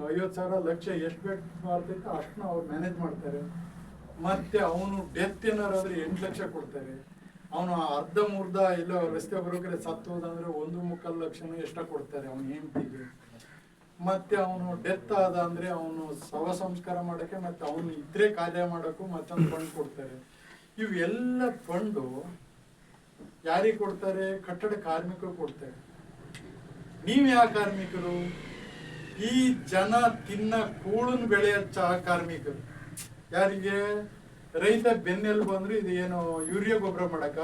50,000 ಲಕ್ಷ ಎಷ್ಟು ಬೇಕು ಬರ್ತೈತೆ ಅಷ್ಟನ್ನ ಅವ್ರು ಮ್ಯಾನೇಜ್ ಮಾಡ್ತಾರೆ. ಮತ್ತೆ ಅವನು ಡೆತ್ ಏನಾರಾದ್ರೆ 8 ಲಕ್ಷ ಕೊಡ್ತಾರೆ. ಅವನು ಅರ್ಧ ಮುರ್ಧ ಇಲ್ಲ ರಸ್ತೆ ಬರೋಕ್ರೆ ಸತ್ತು ಹೋದಂದ್ರೆ 1.25 ಲಕ್ಷನೂ ಎಷ್ಟ ಕೊಡ್ತಾರೆ ಅವನ ಹೆಂಡತಿಗೆ. ಮತ್ತೆ ಅವನು ಡೆತ್ ಆದ ಅಂದ್ರೆ ಅವನು ಶವ ಸಂಸ್ಕಾರ ಮಾಡಕ್ಕೆ ಮತ್ತೆ ಅವನು ಇದ್ರೆ ಕಾರ್ಯ ಮಾಡಕ್ಕೂ ಮತ್ತೊಂದು ಫಂಡ್ ಕೊಡ್ತಾರೆ. ಇವೆಲ್ಲ ಫಂಡು ಯಾರಿಗೆ ಕೊಡ್ತಾರೆ? ಕಟ್ಟಡ ಕಾರ್ಮಿಕರು ಕೊಡ್ತಾರೆ. ನೀವ್ ಯಾವ ಕಾರ್ಮಿಕರು? ಈ ಜನ ತಿನ್ನ ಕೂಳನ್ ಬೆಳೆಯ ಕಾರ್ಮಿಕರು. ಯಾರಿಗೆ? ರೈತ ಬೆನ್ನೆಲುಬು ಅಂದ್ರೆ ಇದು ಏನು ಯೂರಿಯಾ ಗೊಬ್ಬರ ಮಾಡಕ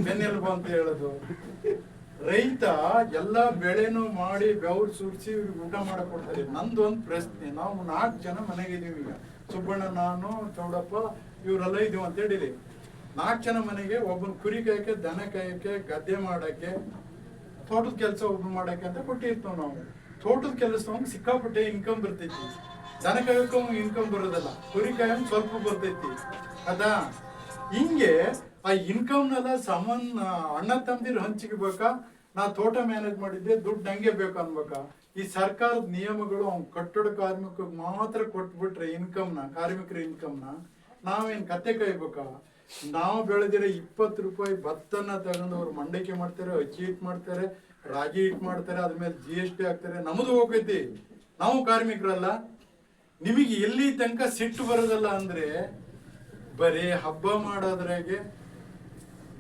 ಬೆನ್ನೆಲುಬು ಅಂತ ಹೇಳೋದು. ರೈತ ಎಲ್ಲಾ ಬೆಳೆನು ಮಾಡಿ ಬೆವರು ಸುರಿಸಿ ಇವ್ರಿಗೆ ಊಟ ಮಾಡಕ್ ಕೊಡ್ತಾರೆ. ನಂದೊಂದು ಪ್ರಶ್ನೆ, ನಾವು 4 ಜನ ಮನೆಗಿದೀವಿ ಈಗ, ಸುಬ್ಬಣ್ಣ, ನಾನು, ಚೌಡಪ್ಪ ಇವರೆಲ್ಲ ಇದೀವಿ ಅಂತ ಹೇಳಿರಿ. 4 ಜನ ಮನೆಗೆ ಒಬ್ಬನ ಕುರಿ ಕಾಯಕ್ಕೆ, ದನ ಕಾಯಕ್ಕೆ, ಗದ್ದೆ ಮಾಡಕ್ಕೆ, ತೋಟದ ಕೆಲಸ ಒಬ್ಬರು ಮಾಡಕ್ಕೆ ಅಂತ ಕೊಟ್ಟಿರ್ತಾವ. ನಾವು ತೋಟದ ಕೆಲಸ ಸಿಕ್ಕಾಪಟ್ಟೆ ಇನ್ಕಮ್ ಬರ್ತೈತಿ. ದನ ಕಾಯಕ್ಕೂ ಇನ್ಕಮ್ ಬರೋದಲ್ಲ, ಕುರಿ ಕಾಯಕ್ ಸ್ವಲ್ಪ ಬರ್ತೈತಿ ಅದಾ. ಹಿಂಗೆ ಆ ಇನ್ಕಮ್ನೆಲ್ಲ ಅಣ್ಣ ತಮ್ಮದಿರು ಹಂಚಿಬೇಕಾ? ನಾ ತೋಟ ಮ್ಯಾನೇಜ್ ಮಾಡಿದ್ದೆ, ದುಡ್ಡು ನಂಗೆ ಬೇಕು ಅನ್ಬೇಕಾ? ಈ ಸರ್ಕಾರದ ನಿಯಮಗಳು ಅವ್ನು ಕಟ್ಟಡ ಕಾರ್ಮಿಕರಿಗೆ ಮಾತ್ರ ಕೊಟ್ಬಿಟ್ರೆ ಕಾರ್ಮಿಕರ ಇನ್ಕಮ್ನ ನಾವೇನ್ ಕತ್ತೆ ಕಾಯ್ಬೇಕಾ? ನಾವು ಬೆಳೆದಿರೋ 20 ರೂಪಾಯಿ ಭತ್ತನ ತಗೊಂಡು ಅವ್ರು ಮಂಡಕ್ಕಿ ಮಾಡ್ತಾರೆ, ಅಕ್ಕಿ ಹಿಟ್ ಮಾಡ್ತಾರೆ, ರಾಗಿ ಹಿಟ್ ಮಾಡ್ತಾರೆ, ಅದ್ಮೇಲೆ GST ಹಾಕ್ತಾರೆ. ನಮ್ದು ಹೋಗೈತಿ, ನಾವು ಕಾರ್ಮಿಕರಲ್ಲ. ನಿಮಗೆ ಎಲ್ಲಿ ತನಕ ಸಿಟ್ಟು ಬರೋದಲ್ಲ ಅಂದ್ರೆ ಬರೀ ಹಬ್ಬ ಮಾಡೋದ್ರಾಗೆ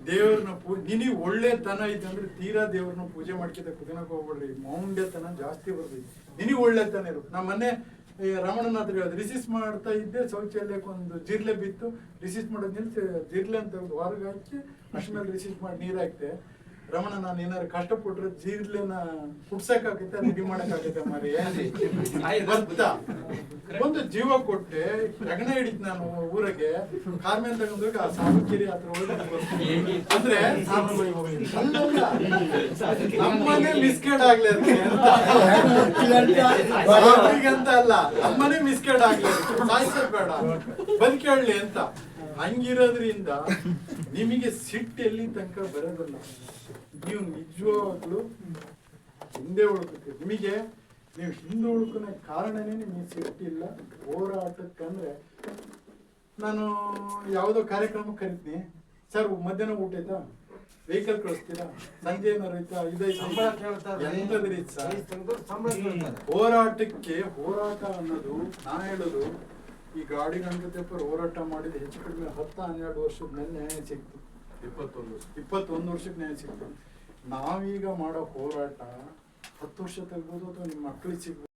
ದೇವ್ರನ್ನ ನಿನಗೆ ಒಳ್ಳೆತನ ಐತೆ ಅಂದ್ರೆ ತೀರಾ ದೇವ್ರನ್ನ ಪೂಜೆ ಮಾಡ್ಕಿದ ಕುದಿನಕ್ ಹೋಗ್ಬಿಡ್ರಿ. ಮೌಂಡ್ಯತನ ಜಾಸ್ತಿ ಬರ್ತೈತಿ. ನಿನಗೆ ಒಳ್ಳೆತನ ಇರು. ನಮ್ಮ ಮೊನ್ನೆ ರಮಣನ ಹತ್ರ ಹೇಳೋದು, ರಿಸೀಸ್ ಮಾಡ್ತಾ ಇದ್ದೆ, ಶೌಚಾಲಯಕ್ಕೆ ಒಂದು ಜಿರ್ಲೆ ಬಿತ್ತು, ರಿಸೀಸ್ ಮಾಡೋದು ನಿಲ್ಸಿ ಜಿರ್ಲೆ ಅಂತ ಹೊರಗೆ ಹಾಕಿ ಅಷ್ಟ ಮೇಲೆ ರಿಸೀಸ್ ಮಾಡಿ ನೀರ್ ಹಾಕ್ತೆ. ರಮಣ, ನಾನು ಏನಾರು ಕಷ್ಟಪಟ್ರೆ ಜೀರ್ಲೆನ ಕುಡ್ಸಕ್ಕಾಗತ್ತೆ, ರೆಡಿ ಮಾಡಕ್ಕಾಗತ್ತೆ ಮಾರಿ ಬರ್ತಾ ಒಂದು ಜೀವ ಕೊಟ್ಟೆ. ಹೆಗಣ ಹಿಡಿತ್ ನಾನು ಊರಿಗೆ ಕಾರ್ ಮೇಲೆ ತಗೊಂಡೋಗಿ ಆ ಸಾಮುಕೇರಿ ಹತ್ರ ಅಂದ್ರೆ ನಮ್ಮನೆ ಮಿಸ್ಕೇಡ್ ಆಗ್ಲಿ ಅಂತ ಅಲ್ಲ, ನಮ್ಮನೆ ಮಿಸ್ಕೇಡ್ ಆಗ್ಲಿ, ಸಾಯಿಸೋದ್ ಬೇಡ, ಬದುಕೇಳಲಿ ಅಂತ. ಹಂಗಿರೋದ್ರಿಂದ ನಿಮಗೆ ಸಿಟ್ಟು ಎಲ್ಲಿ ತನಕ ಬರೋದಿಲ್ಲ. ನೀವು ನಿಜವಾಗ್ಲು ಹಿಂದೆ ಉಳ್ಕೊತೀರಿ. ನಿಮಗೆ ನೀವು ಹಿಂದೆ ಉಳ್ಕೊನ ಕಾರಣನೇ ನಿಮಗೆ ಸಿಟ್ಟಿಲ್ಲ. ಹೋರಾಟಕ್ಕಂದ್ರೆ ನಾನು ಯಾವುದೋ ಕಾರ್ಯಕ್ರಮ ಕರಿತೀನಿ, ಸರ್ ಮಧ್ಯಾಹ್ನ ಊಟ ಆಯ್ತಾ, ವೆಹಿಕಲ್ ಕಳಿಸ್ತೀರಾ, ಸಂಜೆ ಏನಾರು ಐತಾ, ಎಂತದ್ರಿ ಸರ್? ಹೋರಾಟಕ್ಕೆ ಹೋರಾಟ ಅನ್ನೋದು ನಾ ಹೇಳೋದು, ಈ ಗಾಡಿ ಗಣಪತಿ ಹೋರಾಟ ಮಾಡಿದ ಹೆಚ್ಚು ಕಡಿಮೆ 10-12 ವರ್ಷದ ಮೇಲೆ ನ್ಯಾಯ ಸಿಕ್ತು. 21 ವರ್ಷಕ್ಕೆ ನ್ಯಾಯ ಸಿಕ್ತು. ನಾವೀಗ ಮಾಡೋ ಹೋರಾಟ 10 ವರ್ಷ ತೆಗ್ಬೋದು ಅಥವಾ ನಿಮ್ಮ ಮಕ್ಕಳಿಗೆ ಸಿಗ್ಬೋದು.